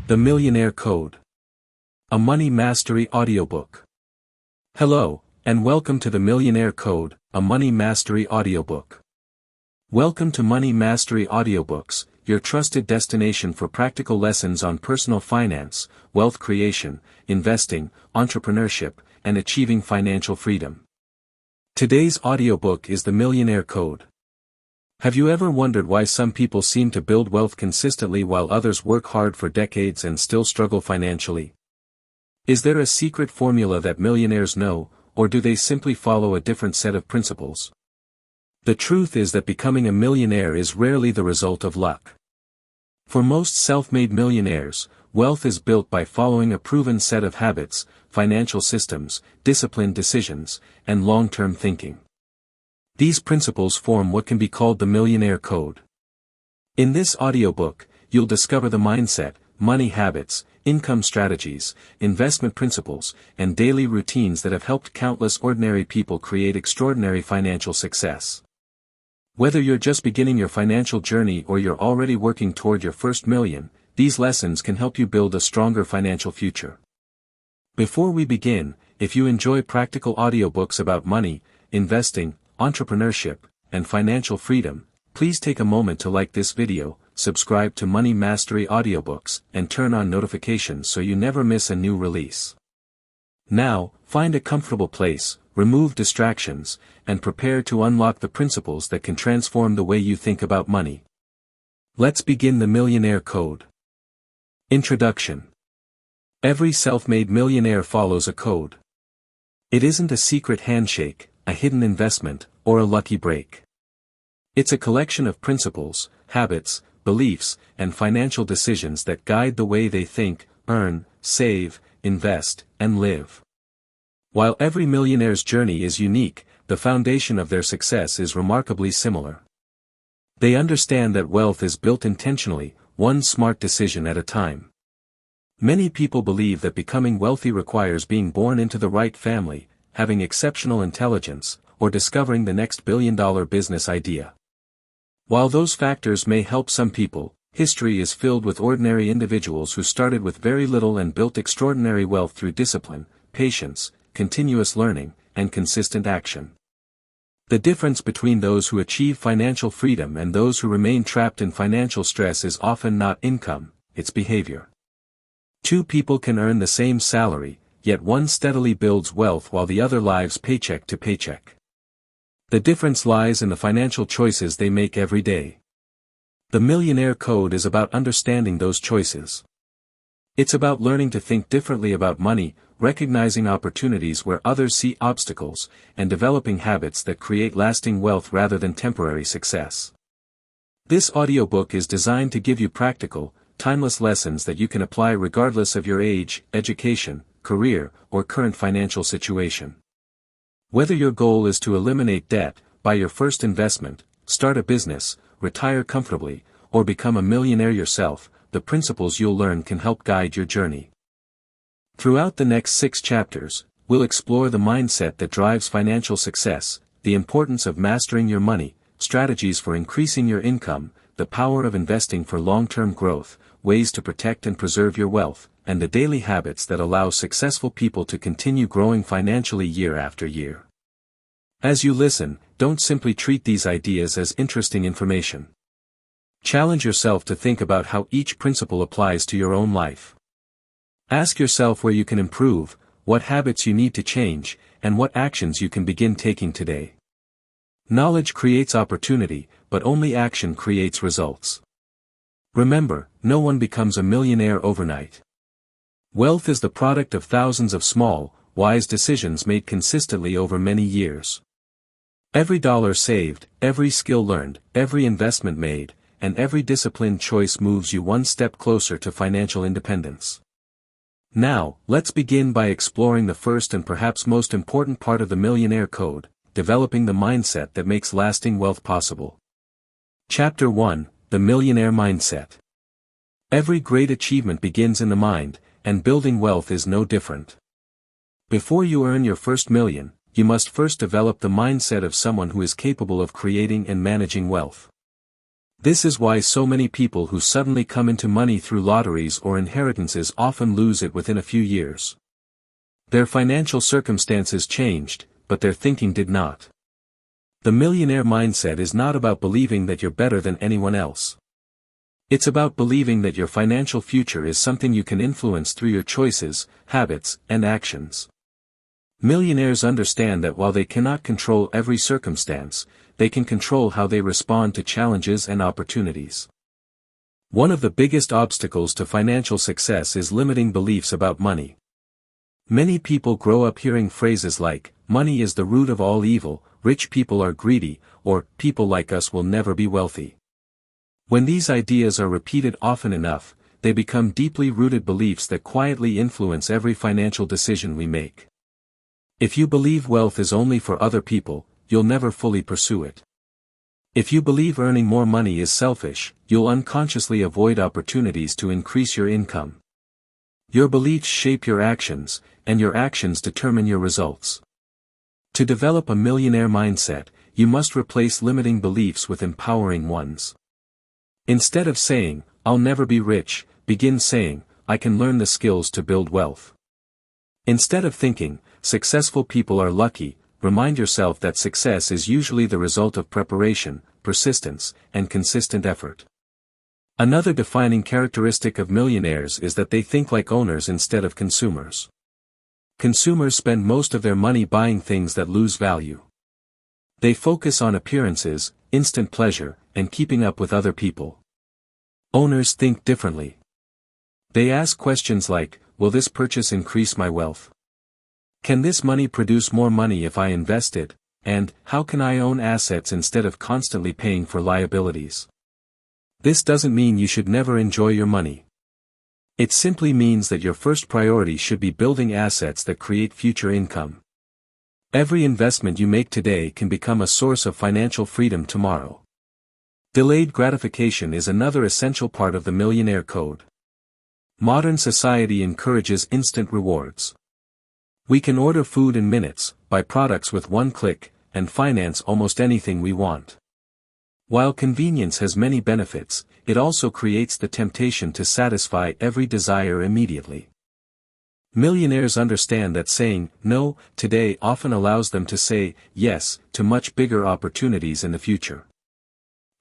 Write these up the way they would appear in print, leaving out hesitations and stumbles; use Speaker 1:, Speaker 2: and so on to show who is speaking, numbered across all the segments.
Speaker 1: The Millionaire Code. A Money Mastery Audiobook. Hello, and welcome to the Millionaire Code, a Money Mastery Audiobook. Welcome to Money Mastery Audiobooks, your trusted destination for practical lessons on personal finance, wealth creation, investing, entrepreneurship, and achieving financial freedom. Today's audiobook is The Millionaire Code. Have you ever wondered why some people seem to build wealth consistently while others work hard for decades and still struggle financially? Is there a secret formula that millionaires know, or do they simply follow a different set of principles? The truth is that becoming a millionaire is rarely the result of luck. For most self-made millionaires, wealth is built by following a proven set of habits, financial systems, disciplined decisions, and long-term thinking. These principles form what can be called the Millionaire Code. In this audiobook, you'll discover the mindset, money habits, income strategies, investment principles, and daily routines that have helped countless ordinary people create extraordinary financial success. Whether you're just beginning your financial journey or you're already working toward your first million, these lessons can help you build a stronger financial future. Before we begin, if you enjoy practical audiobooks about money, investing, entrepreneurship, and financial freedom, please take a moment to like this video, subscribe to Money Mastery Audiobooks, and turn on notifications so you never miss a new release. Now, find a comfortable place, remove distractions, and prepare to unlock the principles that can transform the way you think about money. Let's begin the Millionaire Code. Introduction. Every self-made millionaire follows a code. It isn't a secret handshake, a hidden investment, or a lucky break. It's a collection of principles, habits, beliefs, and financial decisions that guide the way they think, earn, save, invest, and live. While every millionaire's journey is unique, the foundation of their success is remarkably similar. They understand that wealth is built intentionally, one smart decision at a time. Many people believe that becoming wealthy requires being born into the right family, having exceptional intelligence, or discovering the next billion-dollar business idea. While those factors may help some people, history is filled with ordinary individuals who started with very little and built extraordinary wealth through discipline, patience, continuous learning, and consistent action. The difference between those who achieve financial freedom and those who remain trapped in financial stress is often not income, it's behavior. Two people can earn the same salary, yet one steadily builds wealth while the other lives paycheck to paycheck. The difference lies in the financial choices they make every day. The Millionaire Code is about understanding those choices. It's about learning to think differently about money, recognizing opportunities where others see obstacles, and developing habits that create lasting wealth rather than temporary success. This audiobook is designed to give you practical, timeless lessons that you can apply regardless of your age, education, career, or current financial situation. Whether your goal is to eliminate debt, buy your first investment, start a business, retire comfortably, or become a millionaire yourself, the principles you'll learn can help guide your journey. Throughout the next 6 chapters, we'll explore the mindset that drives financial success, the importance of mastering your money, strategies for increasing your income, the power of investing for long-term growth, ways to protect and preserve your wealth, and the daily habits that allow successful people to continue growing financially year after year. As you listen, don't simply treat these ideas as interesting information. Challenge yourself to think about how each principle applies to your own life. Ask yourself where you can improve, what habits you need to change, and what actions you can begin taking today. Knowledge creates opportunity, but only action creates results. Remember, no one becomes a millionaire overnight. Wealth is the product of thousands of small, wise decisions made consistently over many years. Every dollar saved, every skill learned, every investment made, and every disciplined choice moves you one step closer to financial independence. Now, let's begin by exploring the first and perhaps most important part of the Millionaire Code, developing the mindset that makes lasting wealth possible. Chapter 1, The Millionaire Mindset. Every great achievement begins in the mind, and building wealth is no different. Before you earn your first million, you must first develop the mindset of someone who is capable of creating and managing wealth. This is why so many people who suddenly come into money through lotteries or inheritances often lose it within a few years. Their financial circumstances changed, but their thinking did not. The millionaire mindset is not about believing that you're better than anyone else. It's about believing that your financial future is something you can influence through your choices, habits, and actions. Millionaires understand that while they cannot control every circumstance, they can control how they respond to challenges and opportunities. One of the biggest obstacles to financial success is limiting beliefs about money. Many people grow up hearing phrases like, "Money is the root of all evil," "Rich people are greedy," or "People like us will never be wealthy." When these ideas are repeated often enough, they become deeply rooted beliefs that quietly influence every financial decision we make. If you believe wealth is only for other people, you'll never fully pursue it. If you believe earning more money is selfish, you'll unconsciously avoid opportunities to increase your income. Your beliefs shape your actions, and your actions determine your results. To develop a millionaire mindset, you must replace limiting beliefs with empowering ones. Instead of saying, "I'll never be rich," begin saying, "I can learn the skills to build wealth." Instead of thinking, "Successful people are lucky," remind yourself that success is usually the result of preparation, persistence, and consistent effort. Another defining characteristic of millionaires is that they think like owners instead of consumers. Consumers spend most of their money buying things that lose value. They focus on appearances, instant pleasure, and keeping up with other people. Owners think differently. They ask questions like, "Will this purchase increase my wealth? Can this money produce more money if I invest it?" And, "How can I own assets instead of constantly paying for liabilities?" This doesn't mean you should never enjoy your money. It simply means that your first priority should be building assets that create future income. Every investment you make today can become a source of financial freedom tomorrow. Delayed gratification is another essential part of the Millionaire Code. Modern society encourages instant rewards. We can order food in minutes, buy products with one click, and finance almost anything we want. While convenience has many benefits, it also creates the temptation to satisfy every desire immediately. Millionaires understand that saying "no" today often allows them to say "yes" to much bigger opportunities in the future.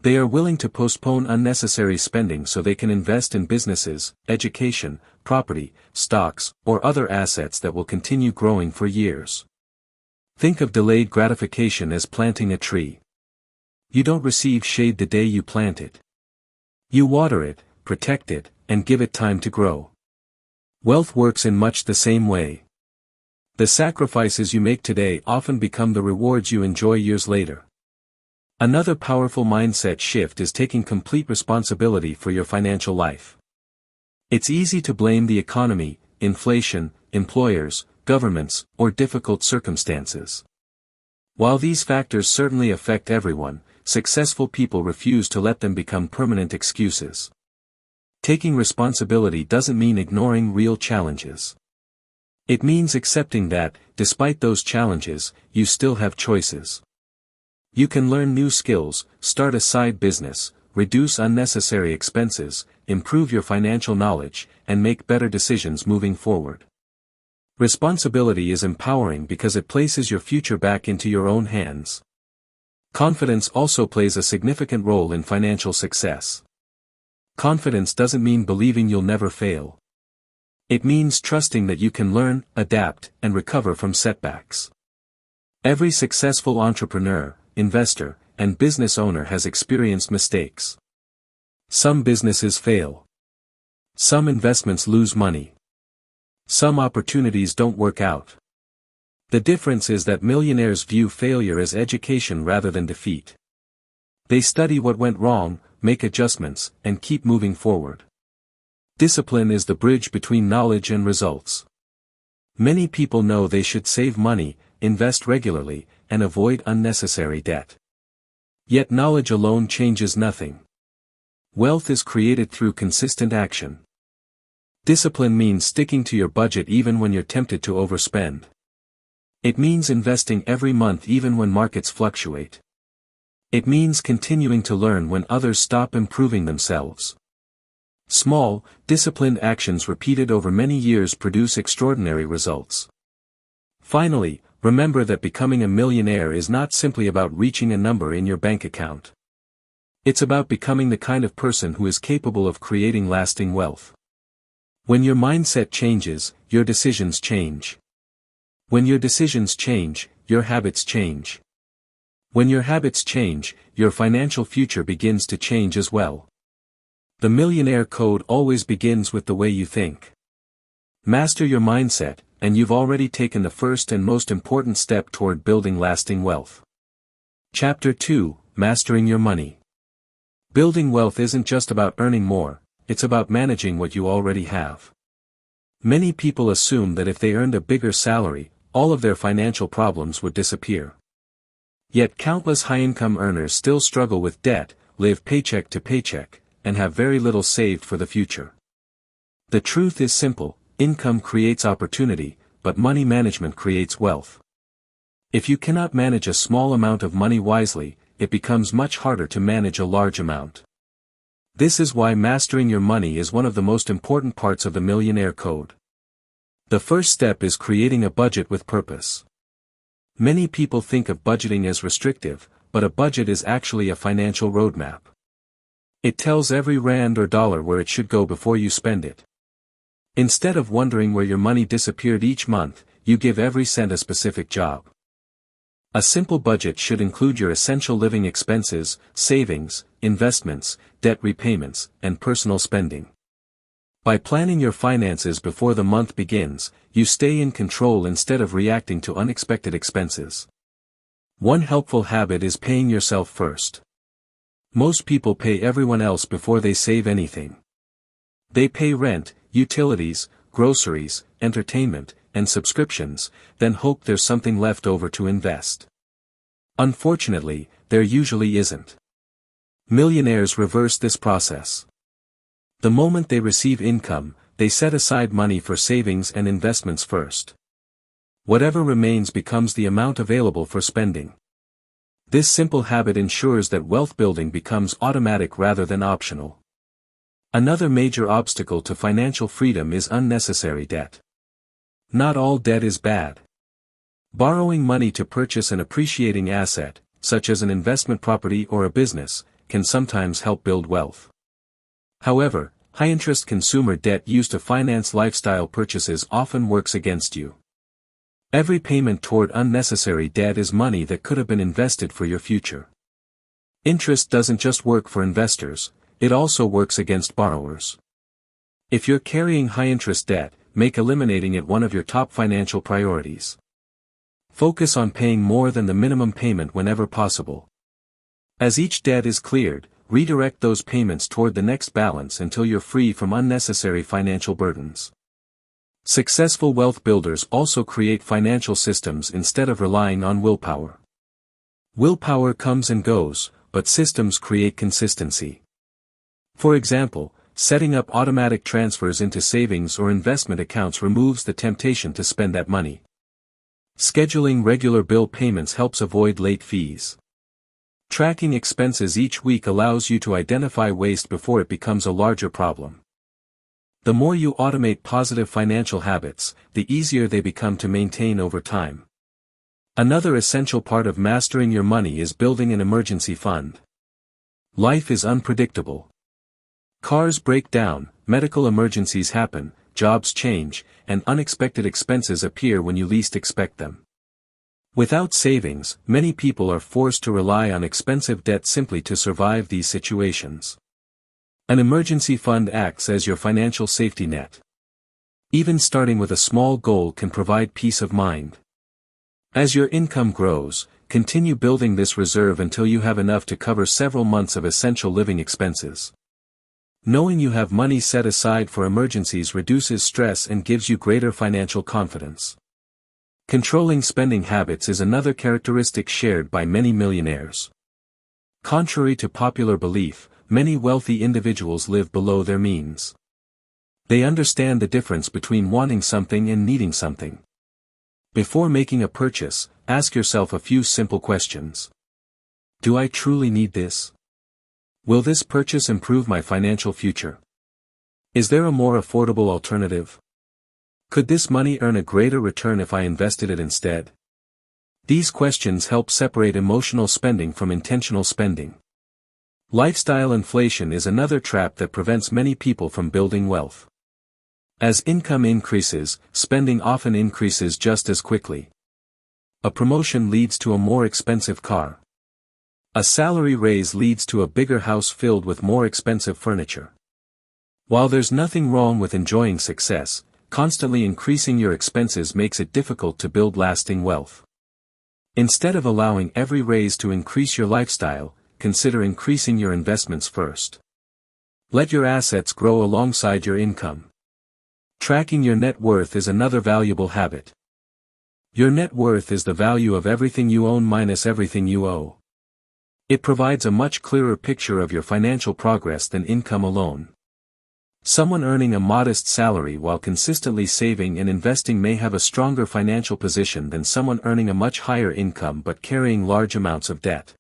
Speaker 1: They are willing to postpone unnecessary spending so they can invest in businesses, education, property, stocks, or other assets that will continue growing for years. Think of delayed gratification as planting a tree. You don't receive shade the day you plant it. You water it, protect it, and give it time to grow. Wealth works in much the same way. The sacrifices you make today often become the rewards you enjoy years later. Another powerful mindset shift is taking complete responsibility for your financial life. It's easy to blame the economy, inflation, employers, governments, or difficult circumstances. While these factors certainly affect everyone, successful people refuse to let them become permanent excuses. Taking responsibility doesn't mean ignoring real challenges. It means accepting that, despite those challenges, you still have choices. You can learn new skills, start a side business, reduce unnecessary expenses, improve your financial knowledge, and make better decisions moving forward. Responsibility is empowering because it places your future back into your own hands. Confidence also plays a significant role in financial success. Confidence doesn't mean believing you'll never fail. It means trusting that you can learn, adapt, and recover from setbacks. Every successful entrepreneur, investor, and business owner has experienced mistakes. Some businesses fail. Some investments lose money. Some opportunities don't work out. The difference is that millionaires view failure as education rather than defeat. They study what went wrong, make adjustments, and keep moving forward. Discipline is the bridge between knowledge and results. Many people know they should save money, invest regularly, and avoid unnecessary debt. Yet knowledge alone changes nothing. Wealth is created through consistent action. Discipline means sticking to your budget even when you're tempted to overspend. It means investing every month even when markets fluctuate. It means continuing to learn when others stop improving themselves. Small, disciplined actions repeated over many years produce extraordinary results. Finally, remember that becoming a millionaire is not simply about reaching a number in your bank account. It's about becoming the kind of person who is capable of creating lasting wealth. When your mindset changes, your decisions change. When your decisions change, your habits change. When your habits change, your financial future begins to change as well. The Millionaire Code always begins with the way you think. Master your mindset, and you've already taken the first and most important step toward building lasting wealth. Chapter 2: Mastering Your Money. Building wealth isn't just about earning more, it's about managing what you already have. Many people assume that if they earned a bigger salary, all of their financial problems would disappear. Yet countless high-income earners still struggle with debt, live paycheck to paycheck, and have very little saved for the future. The truth is simple: income creates opportunity, but money management creates wealth. If you cannot manage a small amount of money wisely, it becomes much harder to manage a large amount. This is why mastering your money is one of the most important parts of the Millionaire Code. The first step is creating a budget with purpose. Many people think of budgeting as restrictive, but a budget is actually a financial roadmap. It tells every rand or dollar where it should go before you spend it. Instead of wondering where your money disappeared each month, you give every cent a specific job. A simple budget should include your essential living expenses, savings, investments, debt repayments, and personal spending. By planning your finances before the month begins, you stay in control instead of reacting to unexpected expenses. One helpful habit is paying yourself first. Most people pay everyone else before they save anything. They pay rent, utilities, groceries, entertainment, and subscriptions, then hope there's something left over to invest. Unfortunately, there usually isn't. Millionaires reverse this process. The moment they receive income, they set aside money for savings and investments first. Whatever remains becomes the amount available for spending. This simple habit ensures that wealth building becomes automatic rather than optional. Another major obstacle to financial freedom is unnecessary debt. Not all debt is bad. Borrowing money to purchase an appreciating asset, such as an investment property or a business, can sometimes help build wealth. However, high-interest consumer debt used to finance lifestyle purchases often works against you. Every payment toward unnecessary debt is money that could have been invested for your future. Interest doesn't just work for investors, it also works against borrowers. If you're carrying high-interest debt, make eliminating it one of your top financial priorities. Focus on paying more than the minimum payment whenever possible. As each debt is cleared, redirect those payments toward the next balance until you're free from unnecessary financial burdens. Successful wealth builders also create financial systems instead of relying on willpower. Willpower comes and goes, but systems create consistency. For example, setting up automatic transfers into savings or investment accounts removes the temptation to spend that money. Scheduling regular bill payments helps avoid late fees. Tracking expenses each week allows you to identify waste before it becomes a larger problem. The more you automate positive financial habits, the easier they become to maintain over time. Another essential part of mastering your money is building an emergency fund. Life is unpredictable. Cars break down, medical emergencies happen, jobs change, and unexpected expenses appear when you least expect them. Without savings, many people are forced to rely on expensive debt simply to survive these situations. An emergency fund acts as your financial safety net. Even starting with a small goal can provide peace of mind. As your income grows, continue building this reserve until you have enough to cover several months of essential living expenses. Knowing you have money set aside for emergencies reduces stress and gives you greater financial confidence. Controlling spending habits is another characteristic shared by many millionaires. Contrary to popular belief, many wealthy individuals live below their means. They understand the difference between wanting something and needing something. Before making a purchase, ask yourself a few simple questions. Do I truly need this? Will this purchase improve my financial future? Is there a more affordable alternative? Could this money earn a greater return if I invested it instead? These questions help separate emotional spending from intentional spending. Lifestyle inflation is another trap that prevents many people from building wealth. As income increases, spending often increases just as quickly. A promotion leads to a more expensive car. A salary raise leads to a bigger house filled with more expensive furniture. While there's nothing wrong with enjoying success, constantly increasing your expenses makes it difficult to build lasting wealth. Instead of allowing every raise to increase your lifestyle, consider increasing your investments first. Let your assets grow alongside your income. Tracking your net worth is another valuable habit. Your net worth is the value of everything you own minus everything you owe. It provides a much clearer picture of your financial progress than income alone. Someone earning a modest salary while consistently saving and investing may have a stronger financial position than someone earning a much higher income but carrying large amounts of debt.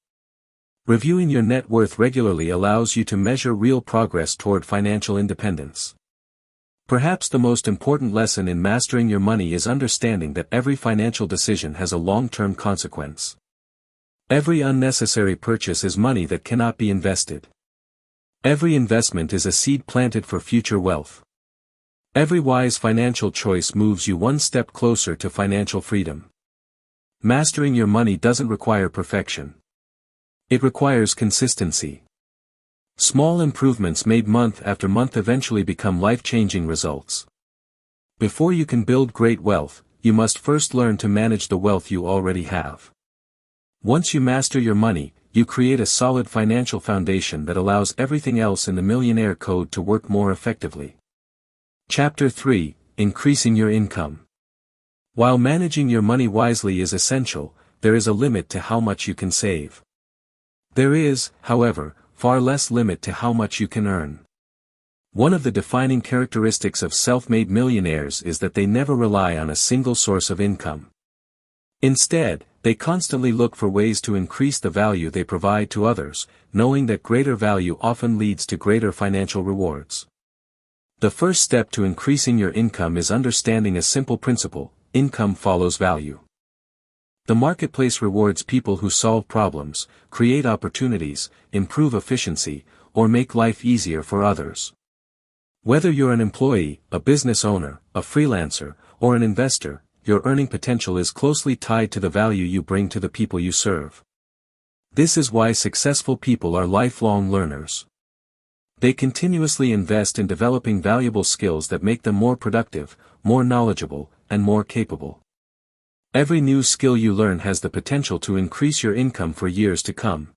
Speaker 1: Reviewing your net worth regularly allows you to measure real progress toward financial independence. Perhaps the most important lesson in mastering your money is understanding that every financial decision has a long-term consequence. Every unnecessary purchase is money that cannot be invested. Every investment is a seed planted for future wealth. Every wise financial choice moves you one step closer to financial freedom. Mastering your money doesn't require perfection. It requires consistency. Small improvements made month after month eventually become life-changing results. Before you can build great wealth, you must first learn to manage the wealth you already have. Once you master your money, you create a solid financial foundation that allows everything else in the Millionaire Code to work more effectively. Chapter 3: Increasing your income. While managing your money wisely is essential, there is a limit to how much you can save. There is, however, far less limit to how much you can earn. One of the defining characteristics of self-made millionaires is that they never rely on a single source of income. Instead, they constantly look for ways to increase the value they provide to others, knowing that greater value often leads to greater financial rewards. The first step to increasing your income is understanding a simple principle: income follows value. The marketplace rewards people who solve problems, create opportunities, improve efficiency, or make life easier for others. Whether you're an employee, a business owner, a freelancer, or an investor, your earning potential is closely tied to the value you bring to the people you serve. This is why successful people are lifelong learners. They continuously invest in developing valuable skills that make them more productive, more knowledgeable, and more capable. Every new skill you learn has the potential to increase your income for years to come.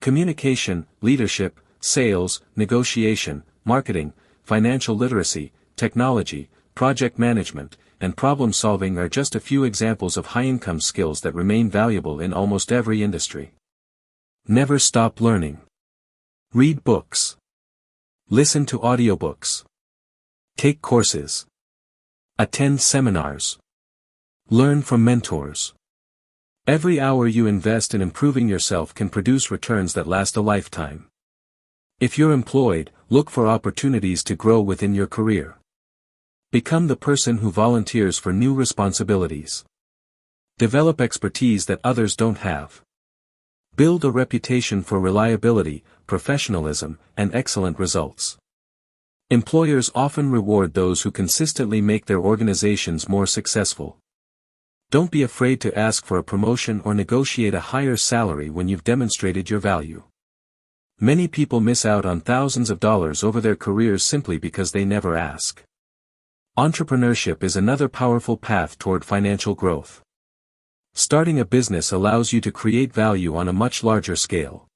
Speaker 1: Communication, leadership, sales, negotiation, marketing, financial literacy, technology, project management, and problem-solving are just a few examples of high-income skills that remain valuable in almost every industry. Never stop learning. Read books. Listen to audiobooks. Take courses. Attend seminars. Learn from mentors. Every hour you invest in improving yourself can produce returns that last a lifetime. If you're employed, look for opportunities to grow within your career. Become the person who volunteers for new responsibilities. Develop expertise that others don't have. Build a reputation for reliability, professionalism, and excellent results. Employers often reward those who consistently make their organizations more successful. Don't be afraid to ask for a promotion or negotiate a higher salary when you've demonstrated your value. Many people miss out on thousands of dollars over their careers simply because they never ask. Entrepreneurship is another powerful path toward financial growth. Starting a business allows you to create value on a much larger scale.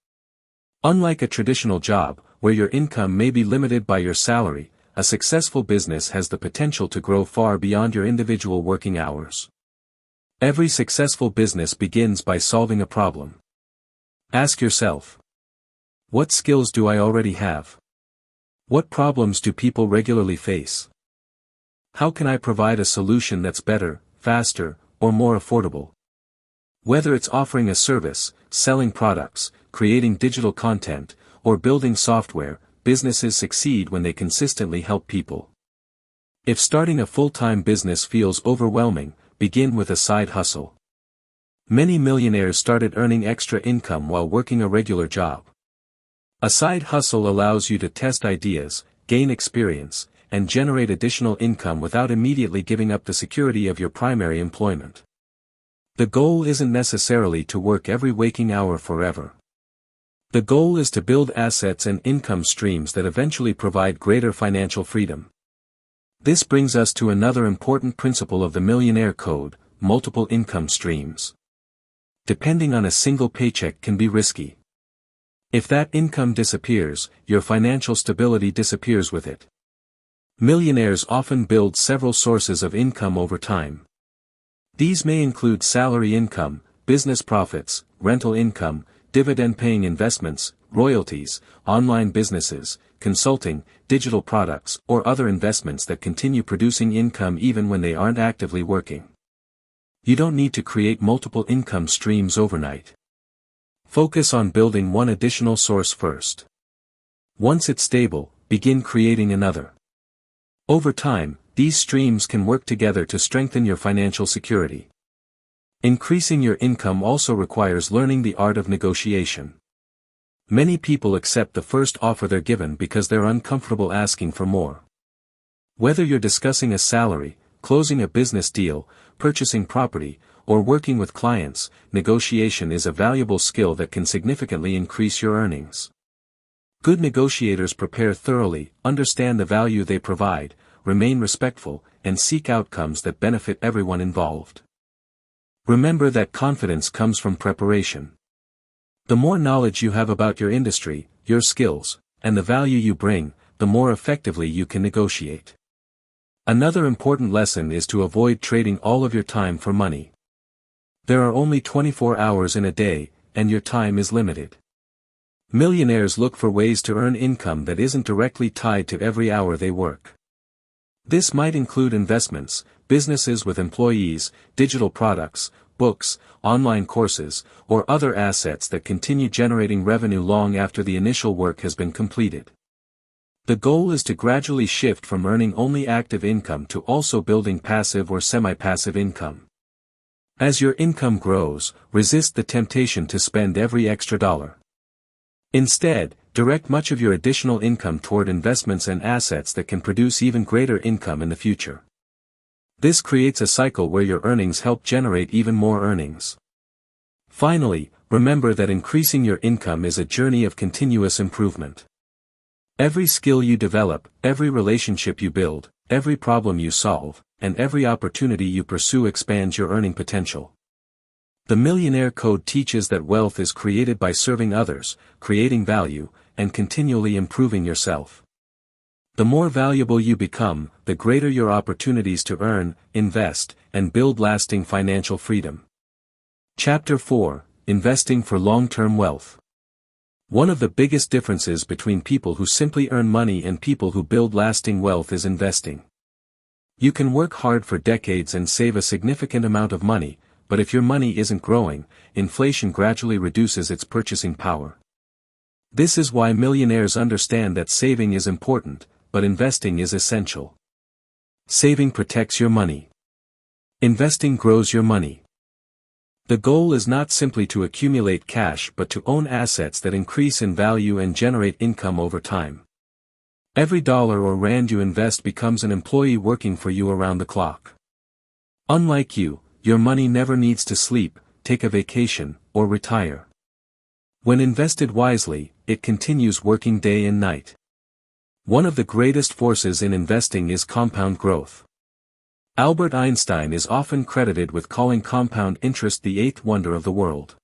Speaker 1: Unlike a traditional job, where your income may be limited by your salary, a successful business has the potential to grow far beyond your individual working hours. Every successful business begins by solving a problem. Ask yourself, what skills do I already have? What problems do people regularly face? How can I provide a solution that's better, faster, or more affordable? Whether it's offering a service, selling products, creating digital content, or building software, businesses succeed when they consistently help people. If starting a full-time business feels overwhelming, begin with a side hustle. Many millionaires started earning extra income while working a regular job. A side hustle allows you to test ideas, gain experience, and generate additional income without immediately giving up the security of your primary employment. The goal isn't necessarily to work every waking hour forever. The goal is to build assets and income streams that eventually provide greater financial freedom. This brings us to another important principle of the Millionaire Code: multiple income streams. Depending on a single paycheck can be risky. If that income disappears, your financial stability disappears with it. Millionaires often build several sources of income over time. These may include salary income, business profits, rental income, dividend-paying investments, royalties, online businesses, consulting, digital products, or other investments that continue producing income even when they aren't actively working. You don't need to create multiple income streams overnight. Focus on building one additional source first. Once it's stable, begin creating another. Over time, these streams can work together to strengthen your financial security. Increasing your income also requires learning the art of negotiation. Many people accept the first offer they're given because they're uncomfortable asking for more. Whether you're discussing a salary, closing a business deal, purchasing property, or working with clients, negotiation is a valuable skill that can significantly increase your earnings. Good negotiators prepare thoroughly, understand the value they provide, remain respectful, and seek outcomes that benefit everyone involved. Remember that confidence comes from preparation. The more knowledge you have about your industry, your skills, and the value you bring, the more effectively you can negotiate. Another important lesson is to avoid trading all of your time for money. There are only 24 hours in a day, and your time is limited. Millionaires look for ways to earn income that isn't directly tied to every hour they work. This might include investments, businesses with employees, digital products, books, online courses, or other assets that continue generating revenue long after the initial work has been completed. The goal is to gradually shift from earning only active income to also building passive or semi-passive income. As your income grows, resist the temptation to spend every extra dollar. Instead, direct much of your additional income toward investments and assets that can produce even greater income in the future. This creates a cycle where your earnings help generate even more earnings. Finally, remember that increasing your income is a journey of continuous improvement. Every skill you develop, every relationship you build, every problem you solve, and every opportunity you pursue expands your earning potential. The Millionaire Code teaches that wealth is created by serving others, creating value, and continually improving yourself. The more valuable you become, the greater your opportunities to earn, invest, and build lasting financial freedom. Chapter 4: Investing for Long-Term Wealth. One of the biggest differences between people who simply earn money and people who build lasting wealth is investing. You can work hard for decades and save a significant amount of money, but if your money isn't growing, inflation gradually reduces its purchasing power. This is why millionaires understand that saving is important, but investing is essential. Saving protects your money. Investing grows your money. The goal is not simply to accumulate cash but to own assets that increase in value and generate income over time. Every dollar or rand you invest becomes an employee working for you around the clock. Unlike you, your money never needs to sleep, take a vacation, or retire. When invested wisely, it continues working day and night. One of the greatest forces in investing is compound growth. Albert Einstein is often credited with calling compound interest the eighth wonder of the world.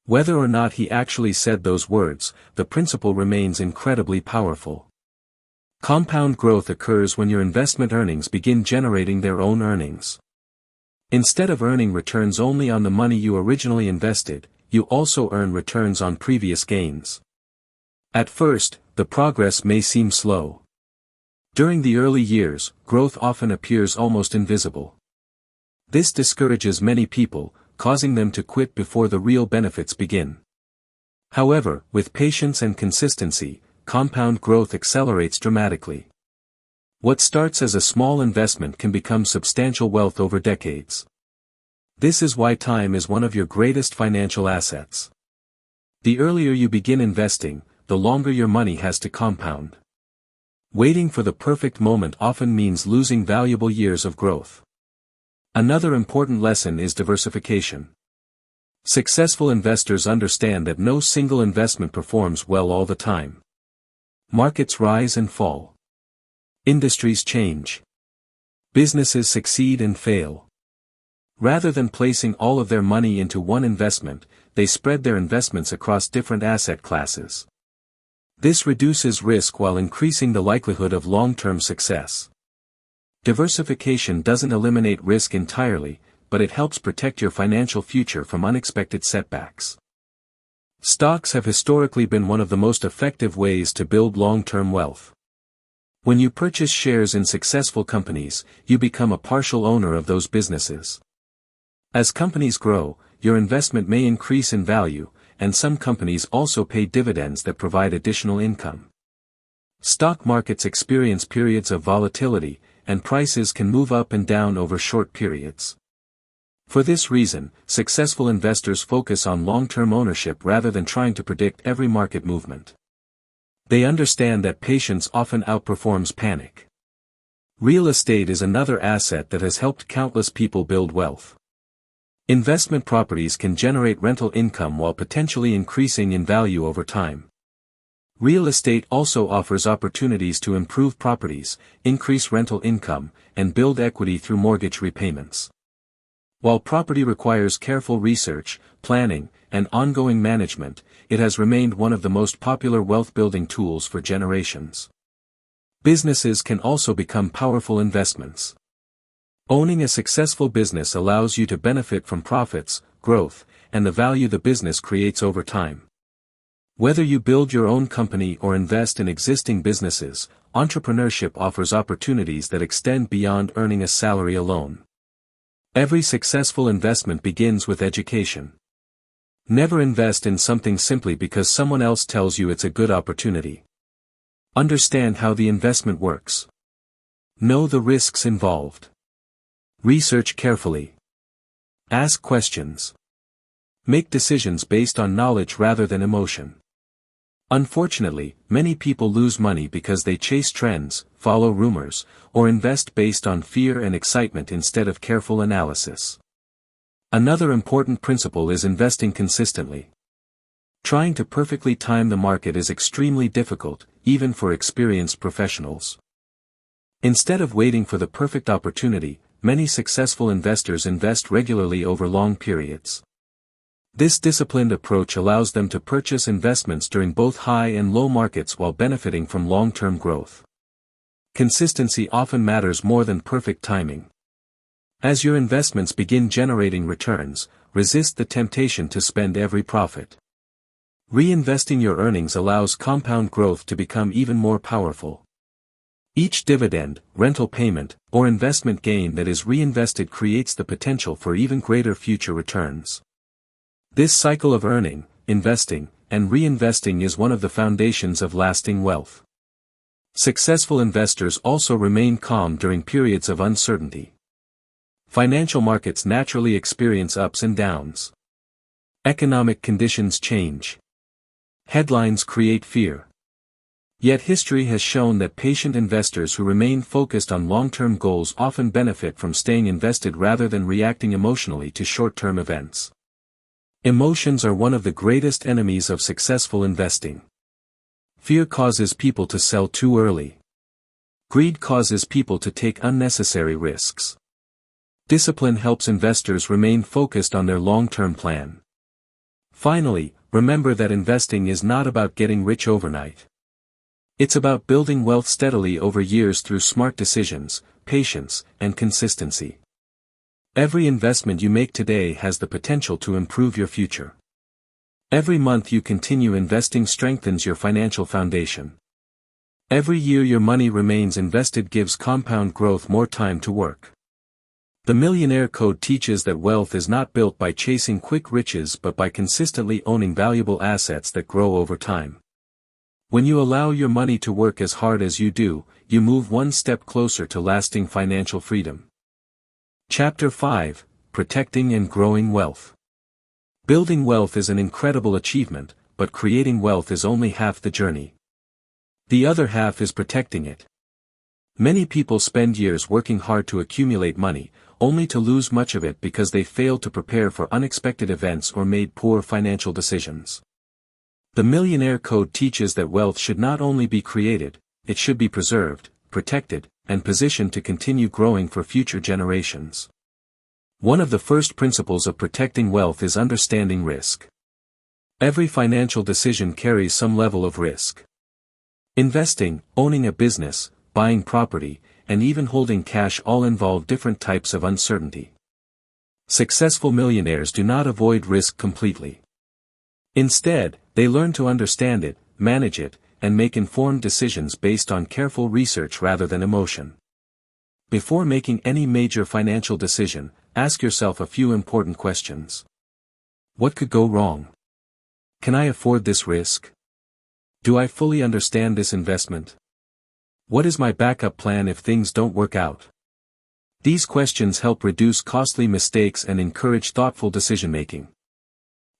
Speaker 1: Whether or not he actually said those words, the principle remains incredibly powerful. Compound growth occurs when your investment earnings begin generating their own earnings. Instead of earning returns only on the money you originally invested, you also earn returns on previous gains. At first, the progress may seem slow. During the early years, growth often appears almost invisible. This discourages many people, causing them to quit before the real benefits begin. However, with patience and consistency, compound growth accelerates dramatically. What starts as a small investment can become substantial wealth over decades. This is why time is one of your greatest financial assets. The earlier you begin investing, the longer your money has to compound. Waiting for the perfect moment often means losing valuable years of growth. Another important lesson is diversification. Successful investors understand that no single investment performs well all the time. Markets rise and fall. Industries change. Businesses succeed and fail. Rather than placing all of their money into one investment, they spread their investments across different asset classes. This reduces risk while increasing the likelihood of long-term success. Diversification doesn't eliminate risk entirely, but it helps protect your financial future from unexpected setbacks. Stocks have historically been one of the most effective ways to build long-term wealth. When you purchase shares in successful companies, you become a partial owner of those businesses. As companies grow, your investment may increase in value, and some companies also pay dividends that provide additional income. Stock markets experience periods of volatility, and prices can move up and down over short periods. For this reason, successful investors focus on long-term ownership rather than trying to predict every market movement. They understand that patience often outperforms panic. Real estate is another asset that has helped countless people build wealth. Investment properties can generate rental income while potentially increasing in value over time. Real estate also offers opportunities to improve properties, increase rental income, and build equity through mortgage repayments. While property requires careful research, planning, and ongoing management, it has remained one of the most popular wealth-building tools for generations. Businesses can also become powerful investments. Owning a successful business allows you to benefit from profits, growth, and the value the business creates over time. Whether you build your own company or invest in existing businesses, entrepreneurship offers opportunities that extend beyond earning a salary alone. Every successful investment begins with education. Never invest in something simply because someone else tells you it's a good opportunity. Understand how the investment works. Know the risks involved. Research carefully. Ask questions. Make decisions based on knowledge rather than emotion. Unfortunately, many people lose money because they chase trends, follow rumors, or invest based on fear and excitement instead of careful analysis. Another important principle is investing consistently. Trying to perfectly time the market is extremely difficult, even for experienced professionals. Instead of waiting for the perfect opportunity, many successful investors invest regularly over long periods. This disciplined approach allows them to purchase investments during both high and low markets while benefiting from long-term growth. Consistency often matters more than perfect timing. As your investments begin generating returns, resist the temptation to spend every profit. Reinvesting your earnings allows compound growth to become even more powerful. Each dividend, rental payment, or investment gain that is reinvested creates the potential for even greater future returns. This cycle of earning, investing, and reinvesting is one of the foundations of lasting wealth. Successful investors also remain calm during periods of uncertainty. Financial markets naturally experience ups and downs. Economic conditions change. Headlines create fear. Yet history has shown that patient investors who remain focused on long-term goals often benefit from staying invested rather than reacting emotionally to short-term events. Emotions are one of the greatest enemies of successful investing. Fear causes people to sell too early. Greed causes people to take unnecessary risks. Discipline helps investors remain focused on their long-term plan. Finally, remember that investing is not about getting rich overnight. It's about building wealth steadily over years through smart decisions, patience, and consistency. Every investment you make today has the potential to improve your future. Every month you continue investing strengthens your financial foundation. Every year your money remains invested gives compound growth more time to work. The Millionaire Code teaches that wealth is not built by chasing quick riches but by consistently owning valuable assets that grow over time. When you allow your money to work as hard as you do, you move one step closer to lasting financial freedom. Chapter 5: Protecting and Growing Wealth. Building wealth is an incredible achievement, but creating wealth is only half the journey. The other half is protecting it. Many people spend years working hard to accumulate money, only to lose much of it because they failed to prepare for unexpected events or made poor financial decisions. The Millionaire Code teaches that wealth should not only be created, it should be preserved, protected, and positioned to continue growing for future generations. One of the first principles of protecting wealth is understanding risk. Every financial decision carries some level of risk. Investing, owning a business, buying property, and even holding cash all involve different types of uncertainty. Successful millionaires do not avoid risk completely. Instead, they learn to understand it, manage it, and make informed decisions based on careful research rather than emotion. Before making any major financial decision, ask yourself a few important questions. What could go wrong? Can I afford this risk? Do I fully understand this investment? What is my backup plan if things don't work out? These questions help reduce costly mistakes and encourage thoughtful decision-making.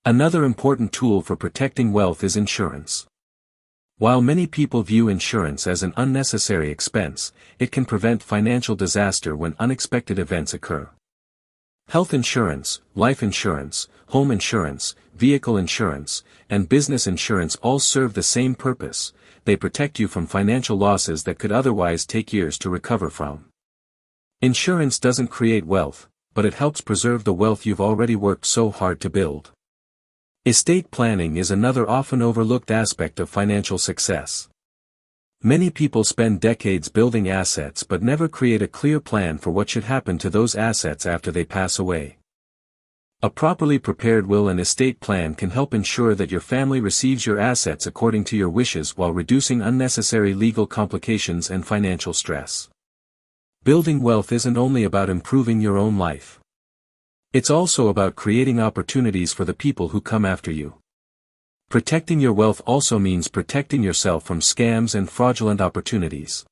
Speaker 1: Another important tool for protecting wealth is insurance. While many people view insurance as an unnecessary expense, it can prevent financial disaster when unexpected events occur. Health insurance, life insurance, home insurance, vehicle insurance, and business insurance all serve the same purpose: they protect you from financial losses that could otherwise take years to recover from. Insurance doesn't create wealth, but it helps preserve the wealth you've already worked so hard to build. Estate planning is another often overlooked aspect of financial success. Many people spend decades building assets but never create a clear plan for what should happen to those assets after they pass away. A properly prepared will and estate plan can help ensure that your family receives your assets according to your wishes while reducing unnecessary legal complications and financial stress. Building wealth isn't only about improving your own life. It's also about creating opportunities for the people who come after you. Protecting your wealth also means protecting yourself from scams and fraudulent opportunities.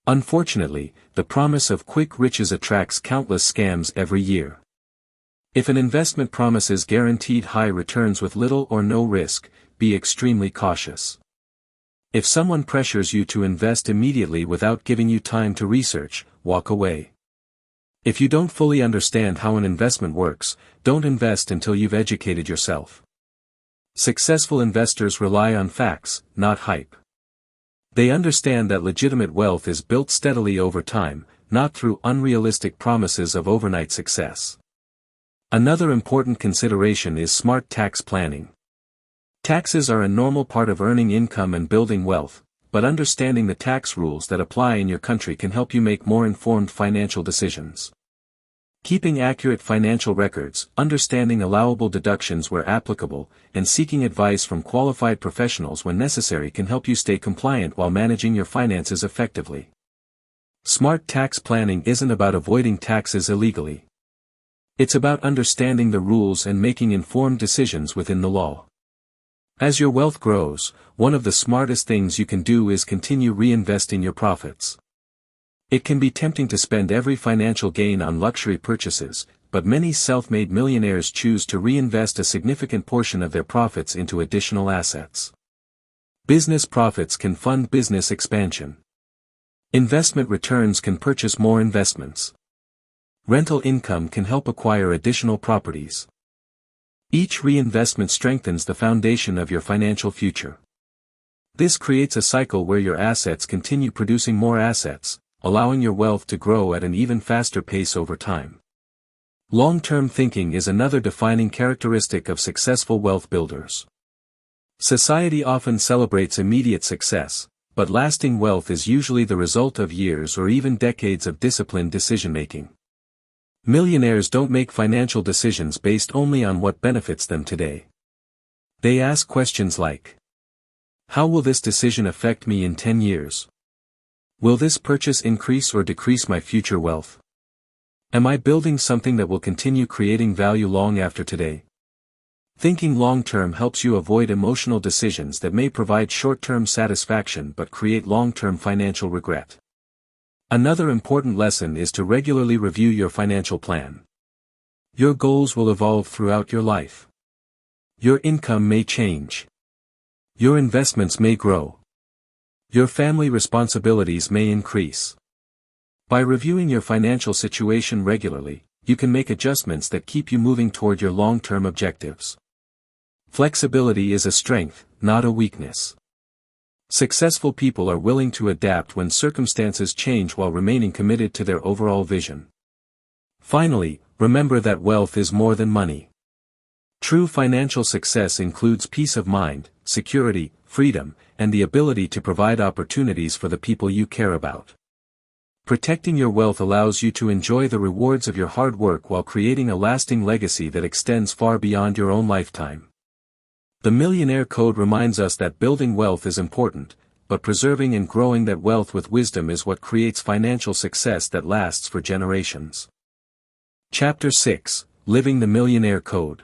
Speaker 1: Unfortunately, the promise of quick riches attracts countless scams every year. If an investment promises guaranteed high returns with little or no risk, be extremely cautious. If someone pressures you to invest immediately without giving you time to research, walk away. If you don't fully understand how an investment works, don't invest until you've educated yourself. Successful investors rely on facts, not hype. They understand that legitimate wealth is built steadily over time, not through unrealistic promises of overnight success. Another important consideration is smart tax planning. Taxes are a normal part of earning income and building wealth, but understanding the tax rules that apply in your country can help you make more informed financial decisions. Keeping accurate financial records, understanding allowable deductions where applicable, and seeking advice from qualified professionals when necessary can help you stay compliant while managing your finances effectively. Smart tax planning isn't about avoiding taxes illegally. It's about understanding the rules and making informed decisions within the law. As your wealth grows, one of the smartest things you can do is continue reinvesting your profits. It can be tempting to spend every financial gain on luxury purchases, but many self-made millionaires choose to reinvest a significant portion of their profits into additional assets. Business profits can fund business expansion. Investment returns can purchase more investments. Rental income can help acquire additional properties. Each reinvestment strengthens the foundation of your financial future. This creates a cycle where your assets continue producing more assets, allowing your wealth to grow at an even faster pace over time. Long-term thinking is another defining characteristic of successful wealth builders. Society often celebrates immediate success, but lasting wealth is usually the result of years or even decades of disciplined decision-making. Millionaires don't make financial decisions based only on what benefits them today. They ask questions like, how will this decision affect me in 10 years? Will this purchase increase or decrease my future wealth? Am I building something that will continue creating value long after today? Thinking long-term helps you avoid emotional decisions that may provide short-term satisfaction but create long-term financial regret. Another important lesson is to regularly review your financial plan. Your goals will evolve throughout your life. Your income may change. Your investments may grow. Your family responsibilities may increase. By reviewing your financial situation regularly, you can make adjustments that keep you moving toward your long-term objectives. Flexibility is a strength, not a weakness. Successful people are willing to adapt when circumstances change while remaining committed to their overall vision. Finally, remember that wealth is more than money. True financial success includes peace of mind, security, freedom, and the ability to provide opportunities for the people you care about. Protecting your wealth allows you to enjoy the rewards of your hard work while creating a lasting legacy that extends far beyond your own lifetime. The Millionaire Code reminds us that building wealth is important, but preserving and growing that wealth with wisdom is what creates financial success that lasts for generations. Chapter 6: Living the Millionaire Code.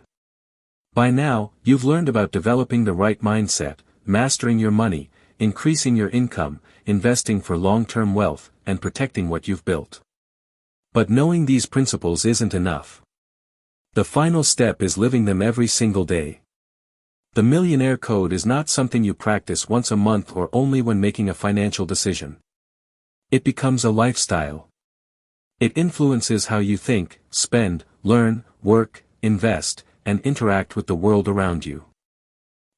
Speaker 1: By now, you've learned about developing the right mindset, mastering your money, increasing your income, investing for long-term wealth, and protecting what you've built. But knowing these principles isn't enough. The final step is living them every single day. The Millionaire Code is not something you practice once a month or only when making a financial decision. It becomes a lifestyle. It influences how you think, spend, learn, work, invest, and interact with the world around you.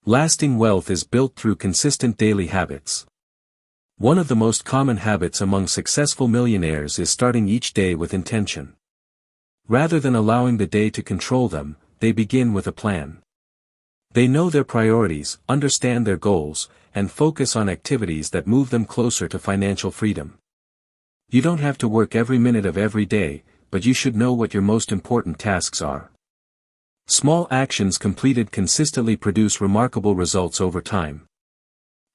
Speaker 1: Lasting wealth is built through consistent daily habits. One of the most common habits among successful millionaires is starting each day with intention. Rather than allowing the day to control them, they begin with a plan. They know their priorities, understand their goals, and focus on activities that move them closer to financial freedom. You don't have to work every minute of every day, but you should know what your most important tasks are. Small actions completed consistently produce remarkable results over time.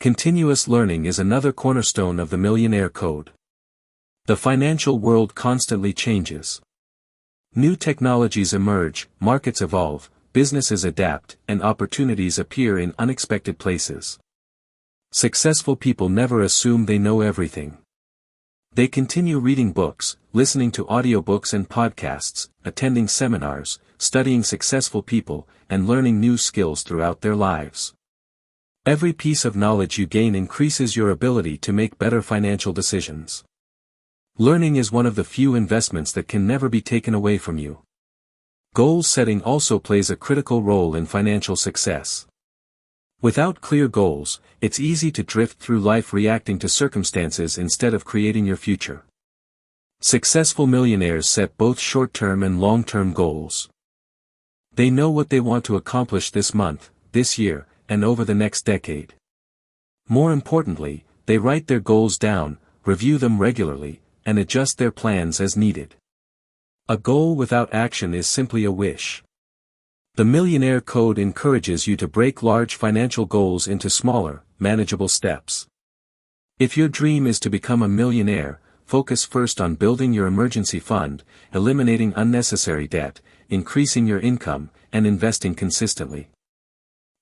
Speaker 1: Continuous learning is another cornerstone of the Millionaire Code. The financial world constantly changes. New technologies emerge, markets evolve, businesses adapt, and opportunities appear in unexpected places. Successful people never assume they know everything. They continue reading books, listening to audiobooks and podcasts, attending seminars, studying successful people, and learning new skills throughout their lives. Every piece of knowledge you gain increases your ability to make better financial decisions. Learning is one of the few investments that can never be taken away from you. Goal setting also plays a critical role in financial success. Without clear goals, it's easy to drift through life reacting to circumstances instead of creating your future. Successful millionaires set both short-term and long-term goals. They know what they want to accomplish this month, this year, and over the next decade. More importantly, they write their goals down, review them regularly, and adjust their plans as needed. A goal without action is simply a wish. The Millionaire Code encourages you to break large financial goals into smaller, manageable steps. If your dream is to become a millionaire, focus first on building your emergency fund, eliminating unnecessary debt, increasing your income, and investing consistently.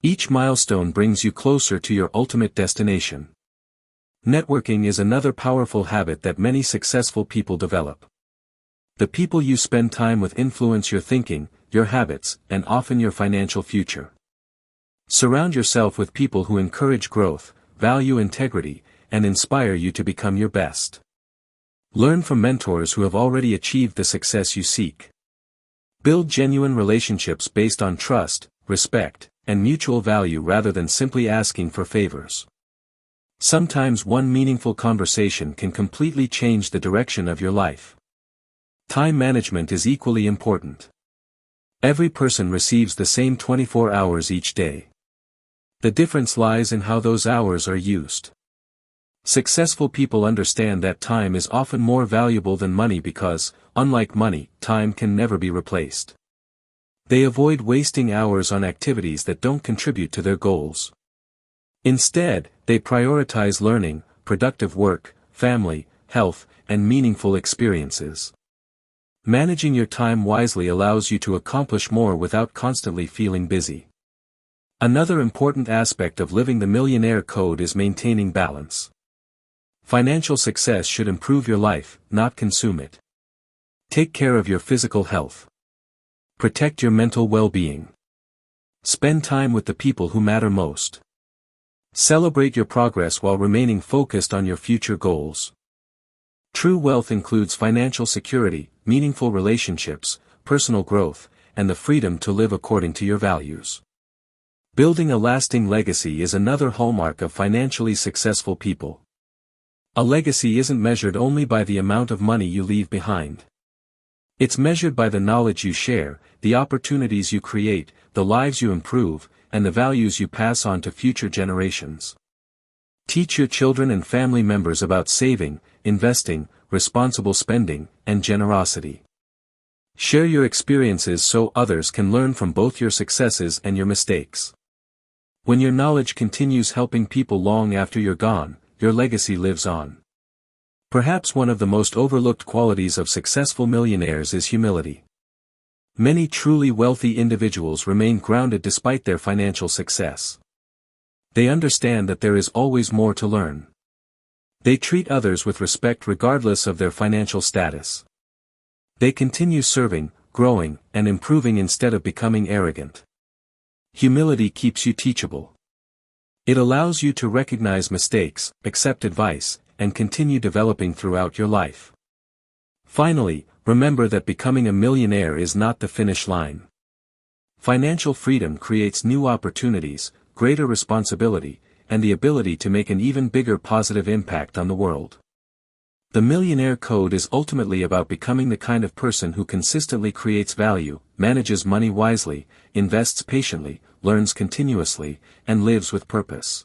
Speaker 1: Each milestone brings you closer to your ultimate destination. Networking is another powerful habit that many successful people develop. The people you spend time with influence your thinking, your habits, and often your financial future. Surround yourself with people who encourage growth, value integrity, and inspire you to become your best. Learn from mentors who have already achieved the success you seek. Build genuine relationships based on trust, respect, and mutual value rather than simply asking for favors. Sometimes one meaningful conversation can completely change the direction of your life. Time management is equally important. Every person receives the same 24 hours each day. The difference lies in how those hours are used. Successful people understand that time is often more valuable than money because, unlike money, time can never be replaced. They avoid wasting hours on activities that don't contribute to their goals. Instead, they prioritize learning, productive work, family, health, and meaningful experiences. Managing your time wisely allows you to accomplish more without constantly feeling busy. Another important aspect of living the Millionaire Code is maintaining balance. Financial success should improve your life, not consume it. Take care of your physical health. Protect your mental well-being. Spend time with the people who matter most. Celebrate your progress while remaining focused on your future goals. True wealth includes financial security, meaningful relationships, personal growth, and the freedom to live according to your values. Building a lasting legacy is another hallmark of financially successful people. A legacy isn't measured only by the amount of money you leave behind. It's measured by the knowledge you share, the opportunities you create, the lives you improve, and the values you pass on to future generations. Teach your children and family members about saving, investing, responsible spending, and generosity. Share your experiences so others can learn from both your successes and your mistakes. When your knowledge continues helping people long after you're gone, your legacy lives on. Perhaps one of the most overlooked qualities of successful millionaires is humility. Many truly wealthy individuals remain grounded despite their financial success. They understand that there is always more to learn. They treat others with respect regardless of their financial status. They continue serving, growing, and improving instead of becoming arrogant. Humility keeps you teachable. It allows you to recognize mistakes, accept advice, and continue developing throughout your life. Finally, remember that becoming a millionaire is not the finish line. Financial freedom creates new opportunities, greater responsibility, and the ability to make an even bigger positive impact on the world. The Millionaire Code is ultimately about becoming the kind of person who consistently creates value, manages money wisely, invests patiently, learns continuously, and lives with purpose.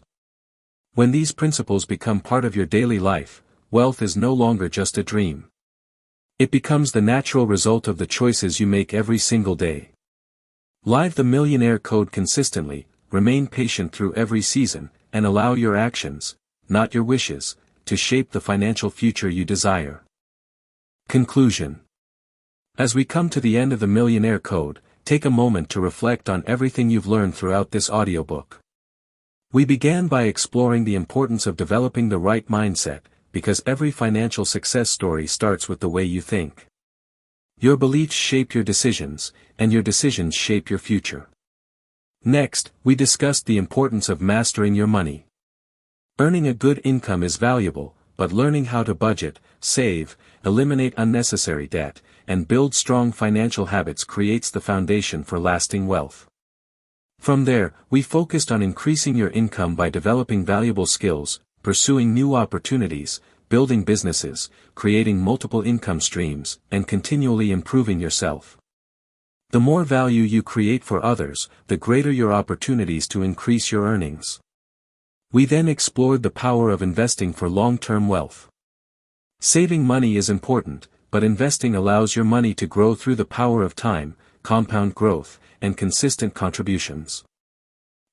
Speaker 1: When these principles become part of your daily life, wealth is no longer just a dream. It becomes the natural result of the choices you make every single day. Live the Millionaire Code consistently, remain patient through every season, and allow your actions, not your wishes, to shape the financial future you desire. Conclusion. As we come to the end of the Millionaire Code, take a moment to reflect on everything you've learned throughout this audiobook. We began by exploring the importance of developing the right mindset, because every financial success story starts with the way you think. Your beliefs shape your decisions, and your decisions shape your future. Next, we discussed the importance of mastering your money. Earning a good income is valuable, but learning how to budget, save, eliminate unnecessary debt, and build strong financial habits creates the foundation for lasting wealth. From there, we focused on increasing your income by developing valuable skills, pursuing new opportunities, building businesses, creating multiple income streams, and continually improving yourself. The more value you create for others, the greater your opportunities to increase your earnings. We then explored the power of investing for long-term wealth. Saving money is important, but investing allows your money to grow through the power of time, compound growth, and consistent contributions.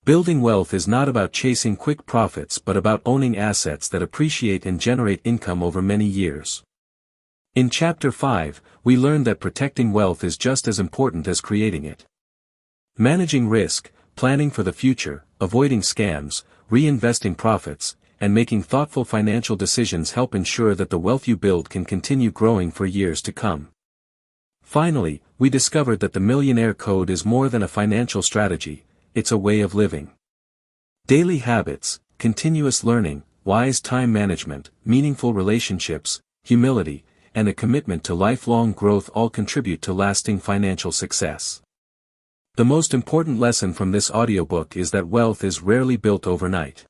Speaker 1: Building wealth is not about chasing quick profits but about owning assets that appreciate and generate income over many years. In Chapter 5, we learned that protecting wealth is just as important as creating it. Managing risk, planning for the future, avoiding scams, reinvesting profits, and making thoughtful financial decisions help ensure that the wealth you build can continue growing for years to come. Finally, we discovered that the Millionaire Code is more than a financial strategy, it's a way of living. Daily habits, continuous learning, wise time management, meaningful relationships, humility, and a commitment to lifelong growth all contribute to lasting financial success. The most important lesson from this audiobook is that wealth is rarely built overnight.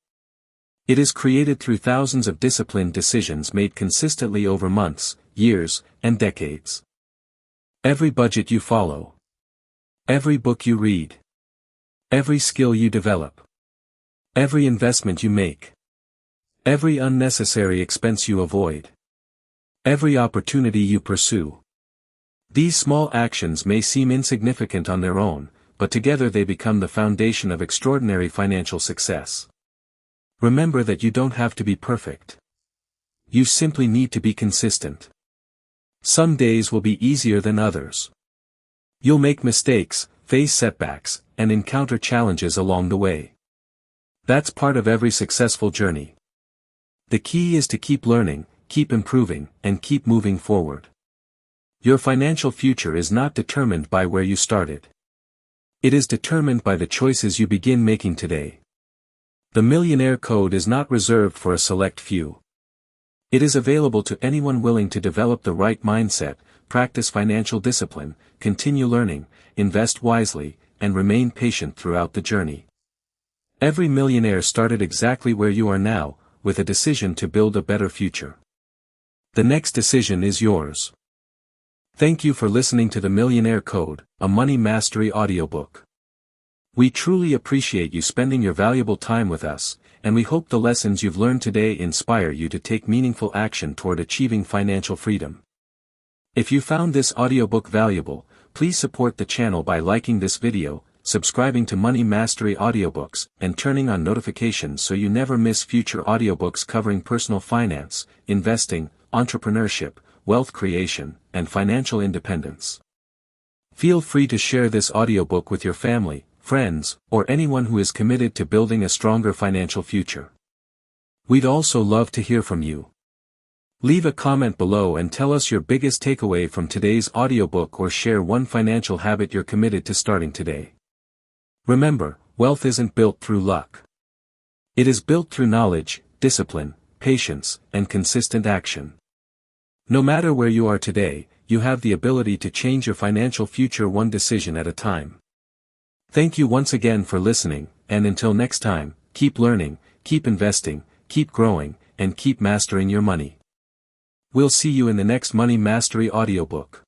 Speaker 1: It is created through thousands of disciplined decisions made consistently over months, years, and decades. Every budget you follow. Every book you read. Every skill you develop. Every investment you make. Every unnecessary expense you avoid. Every opportunity you pursue. These small actions may seem insignificant on their own, but together they become the foundation of extraordinary financial success. Remember that you don't have to be perfect. You simply need to be consistent. Some days will be easier than others. You'll make mistakes, face setbacks, and encounter challenges along the way. That's part of every successful journey. The key is to keep learning, keep improving, and keep moving forward. Your financial future is not determined by where you started. It is determined by the choices you begin making today. The Millionaire Code is not reserved for a select few. It is available to anyone willing to develop the right mindset, practice financial discipline, continue learning, invest wisely, and remain patient throughout the journey. Every millionaire started exactly where you are now, with a decision to build a better future. The next decision is yours. Thank you for listening to the Millionaire Code, a money mastery audiobook. We truly appreciate you spending your valuable time with us, and we hope the lessons you've learned today inspire you to take meaningful action toward achieving financial freedom. If you found this audiobook valuable, please support the channel by liking this video, subscribing to Money Mastery Audiobooks, and turning on notifications so you never miss future audiobooks covering personal finance, investing, entrepreneurship, wealth creation, and financial independence. Feel free to share this audiobook with your family, friends, or anyone who is committed to building a stronger financial future. We'd also love to hear from you. Leave a comment below and tell us your biggest takeaway from today's audiobook, or share one financial habit you're committed to starting today. Remember, wealth isn't built through luck. It is built through knowledge, discipline, patience, and consistent action. No matter where you are today, you have the ability to change your financial future one decision at a time. Thank you once again for listening, and until next time, keep learning, keep investing, keep growing, and keep mastering your money. We'll see you in the next Money Mastery audiobook.